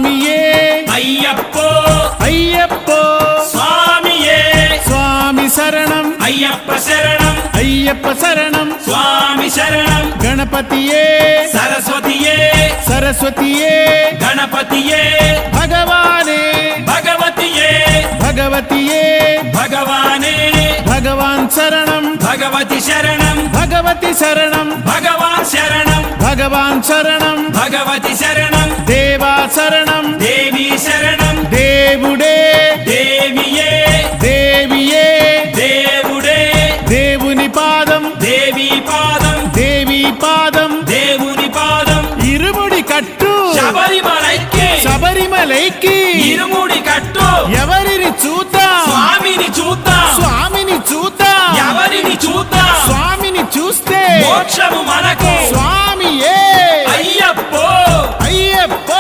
స్వామియే అయ్యప్పో అయ్యప్పో స్వామియే స్వామి శరణం అయ్యప్ప శరణం అయ్యప్ప శరణం స్వామి శరణం గణపతియే సరస్వతియే సరస్వతియే గణపతియే భగవానే భగవతియే భగవతియే భగవానే భగవాన్ శరణం భగవతి శరణం భగవతి శరణం భగవాన్ శరణం భగవాన్ శరణం భగవతి శరణం దేవా శరణం దేవి శరణం దేవుడే దేవియే దేవియే దేవుడే దేవుని పాదం దేవి పాదం దేవి పాదం దేవుని పాదం ఇరుముడి కట్టు శబరిమలైకి శబరిమలైకి ఇరుముడి కట్టు ఎవరిని చూద్దాం స్వామిని చూద్దాం స్వామిని చూద్దాం ఎవరిని చూద్దాం స్వామిని చూస్తే మోక్షము మనకు స్వామి